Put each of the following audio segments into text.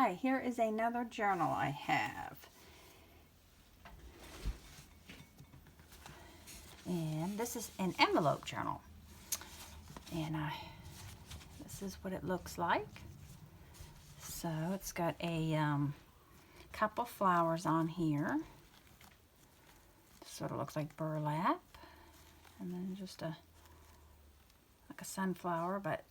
Hi, here is another journal I have. And this is an envelope journal. And this is what it looks like. So it's got a couple flowers on here. Sort of looks like burlap. And then just like a sunflower, but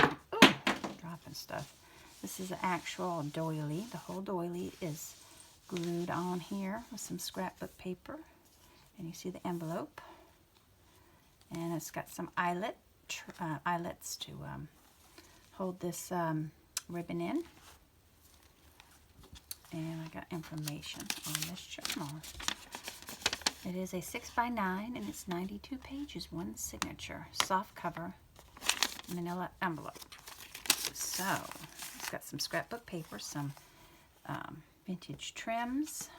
ooh, dropping stuff. This is an actual doily. The whole doily is glued on here with some scrapbook paper. And you see the envelope. And it's got some eyelets to hold this ribbon in. And I got information on this journal. It is a 6x9 and it's 92 pages, one signature, soft cover, manila envelope. So it's got some scrapbook paper, some vintage trims.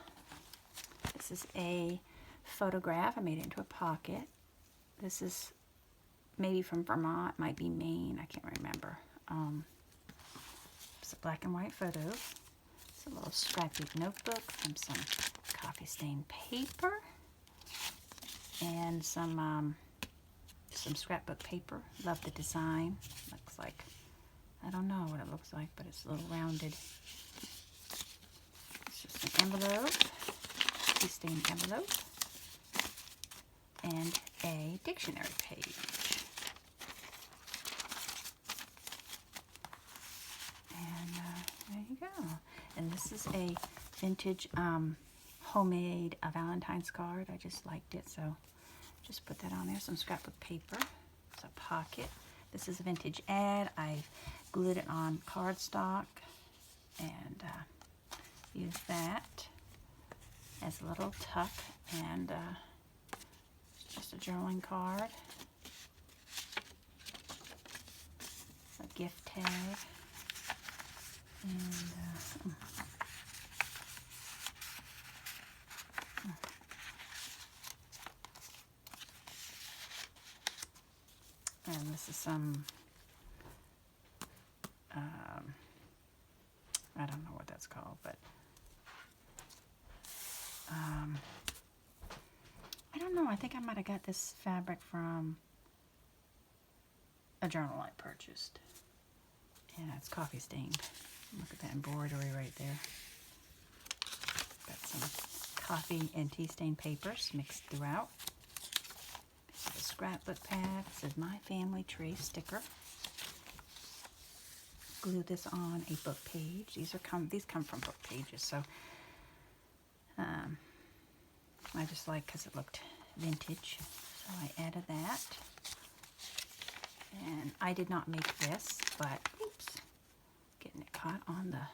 This is a photograph. I made it into a pocket. This is maybe from Vermont, might be Maine, I can't remember. It's a black and white photo. It's a little scrappy notebook from some coffee stained paper and some scrapbook paper. Love the design. Looks like, I don't know what it looks like, but it's a little rounded. It's just an envelope, coffee stained envelope, and a dictionary page. And there you go. And this is a vintage homemade Valentine's card. I just liked it, so just put that on there. Some scrapbook paper. It's a pocket. This is a vintage ad. I glued it on cardstock and used that as a little tuck, and just a journaling card, a gift tag, and this is some, I don't know what that's called, but I don't know. I think I might have got this fabric from a journal I purchased. Yeah, it's coffee stained. Look at that embroidery right there. Got some coffee and tea stained papers mixed throughout. This is a scrapbook pad. This is my family tree sticker. Glue this on a book page. These come from book pages, so I just like because it looked vintage, so I added that. And I did not make this, but oops, getting it caught on the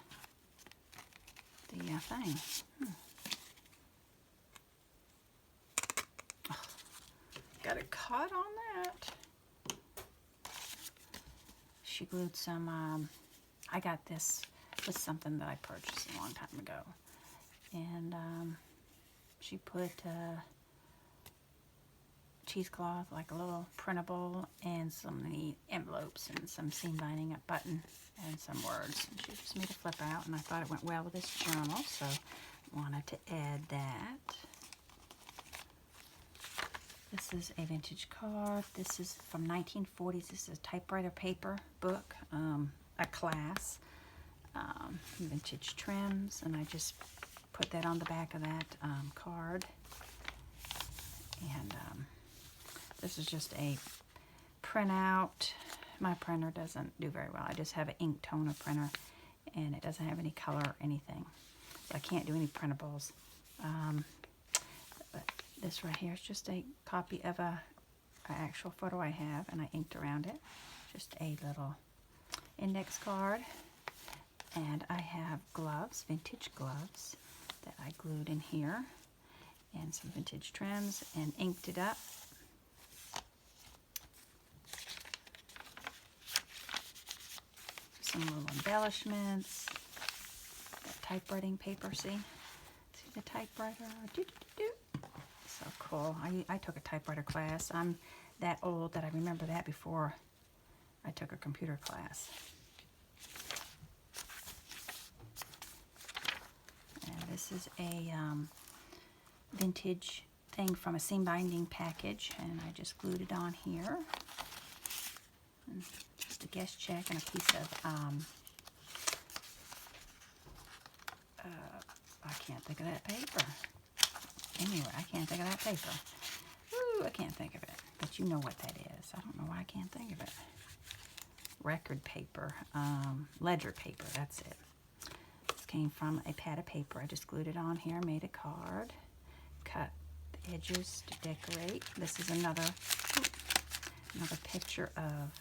thing. Oh, got it caught on that. She glued some. I got this was something that I purchased a long time ago, and she put cheesecloth, like a little printable, and some neat envelopes and some seam binding up button and some words. And she just made a flip out, and I thought it went well with this journal, so wanted to add that. This is a vintage card. This is from 1940s. This is a typewriter paper book, a class, vintage trims, and I just put that on the back of that card. And this is just a printout. My printer doesn't do very well. I just have an ink toner printer, and it doesn't have any color or anything, so I can't do any printables. But this right here is just a copy of an actual photo I have, and I inked around it. Just a little index card. And I have gloves, vintage gloves, that I glued in here, and some vintage trims, and inked it up. Some little embellishments. That typewriting paper, see the typewriter? So cool. I took a typewriter class. I'm that old that I remember that before I took a computer class. This is a vintage thing from a seam binding package, and I just glued it on here. And just a guest check and a piece of, I can't think of that paper. Anyway, I can't think of that paper. Ooh, I can't think of it. But you know what that is. I don't know why I can't think of it. Record paper, ledger paper, that's it. This came from a pad of paper. I just glued it on here, made a card, cut the edges to decorate. This is another picture of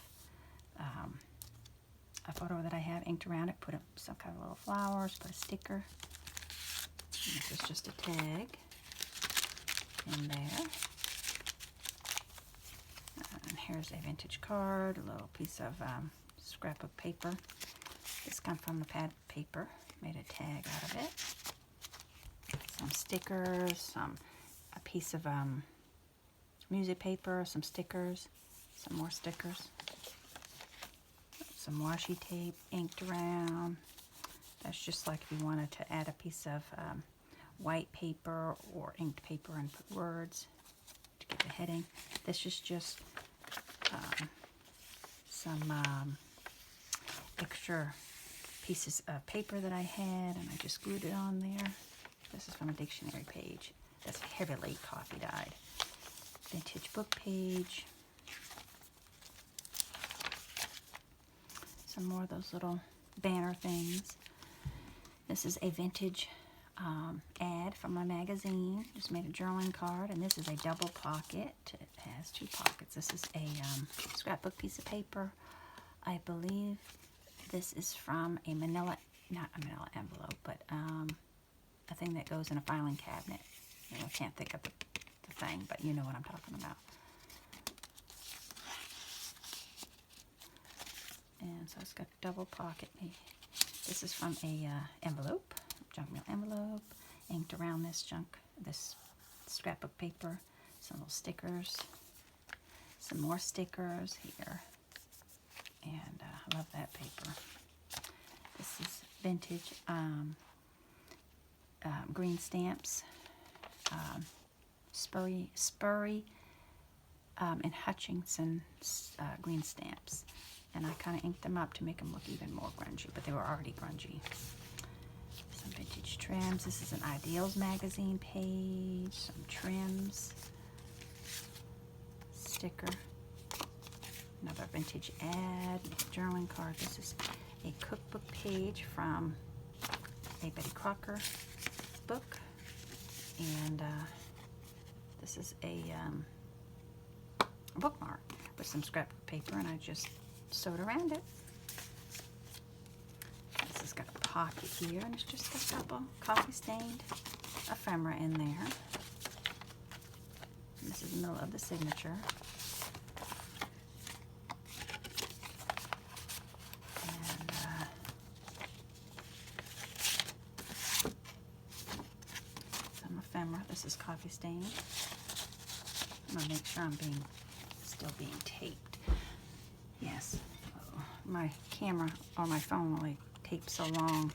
a photo that I have inked around it. Put some kind of little flowers, put a sticker. And this is just a tag in there. And here's a vintage card, a little piece of scrapbook paper. This comes from the pad paper. Made a tag out of it. Some stickers, a piece of music paper, some stickers, some more stickers. Some washi tape inked around. That's just like if you wanted to add a piece of white paper or inked paper and put words to get the heading. This is just some extra pieces of paper that I had, and I just glued it on there. This is from a dictionary page that's heavily coffee dyed. Vintage book page. Some more of those little banner things. This is a vintage ad from my magazine. Just made a journaling card, and this is a double pocket. It has two pockets. This is a scrapbook piece of paper. I believe this is from a manila, not a manila envelope, but a thing that goes in a filing cabinet. I can't think of the thing, but you know what I'm talking about. And so it's got a double pocket. This is from a envelope, junk mail envelope, inked around this scrapbook paper. Some little stickers, some more stickers here, and I love that paper. This is vintage green stamps, Spurry and Hutchinson green stamps. And I kind of inked them up to make them look even more grungy, but they were already grungy. Some vintage trims. This is an Ideals magazine page. Some trims. Sticker. Another vintage ad. Journaling card. This is a cookbook page from a Betty Crocker book. And this is a bookmark with some scrapbook paper, and I just sewed around it. This has got a pocket here, and it's just a couple coffee stained ephemera in there. And this is the middle of the signature. And some ephemera. This is coffee stained. I'm gonna make sure I'm still being taped. Yes, my camera or my phone only taped so long.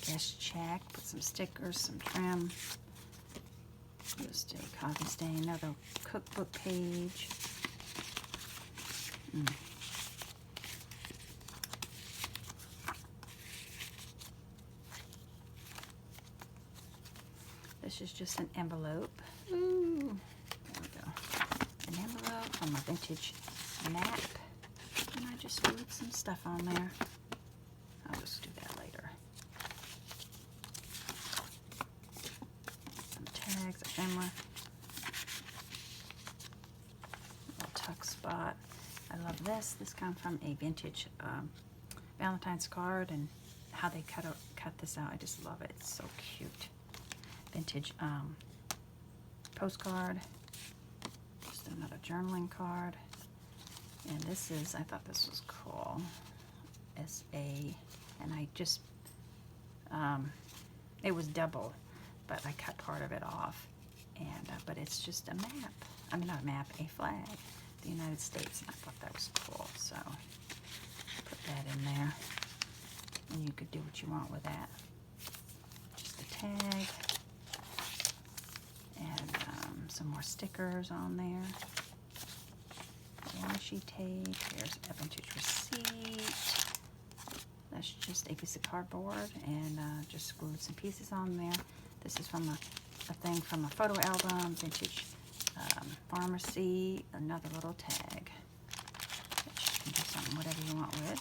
Guest check, put some stickers, some trim. Just a coffee stain, another cookbook page. This is just an envelope. Ooh, there we go. An envelope from a vintage map, and I just glued some stuff on there. I'll just do that later. Some tags, ephemera, little tuck spot. I love this. This comes from a vintage Valentine's card, and how they cut this out, I just love it. It's so cute. Vintage postcard. Just another journaling card. And this is, I thought this was cool. It's and I just, it was double, but I cut part of it off. And, but it's just a map. I mean, not a map, a flag. The United States. And I thought that was cool. So, put that in there. And you could do what you want with that. tag. And some more stickers on there. Washi tape. There's a vintage receipt. That's just a piece of cardboard, and just glued some pieces on there. This is from a thing from a photo album, vintage pharmacy, another little tag. You can do something, whatever you want with.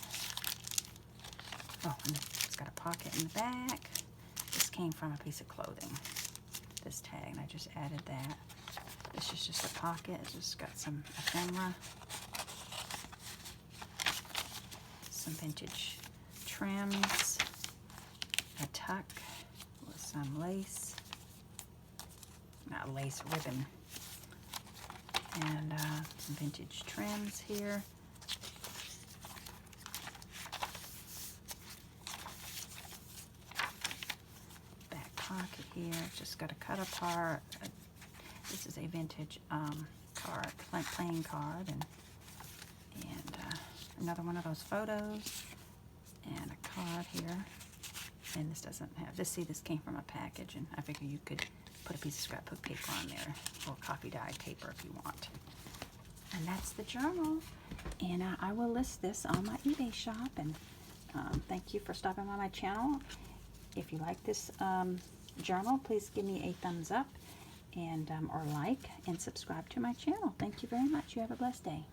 Oh, and it's got a pocket in the back. This came from a piece of clothing, this tag, and I just added that. This is just a pocket. It's just got some ephemera, some vintage trims, a tuck with some lace, not lace, ribbon, and some vintage trims here. Back pocket here, just got a cut apart. This is a vintage card, playing card, and another one of those photos, and a card here. And this doesn't have, see, this came from a package, and I figure you could put a piece of scrapbook paper on there, or coffee dyed paper if you want. And that's the journal, and I will list this on my eBay shop. And thank you for stopping by my channel. If you like this journal, please give me a thumbs up, and or like and subscribe to my channel. Thank you very much. You have a blessed day.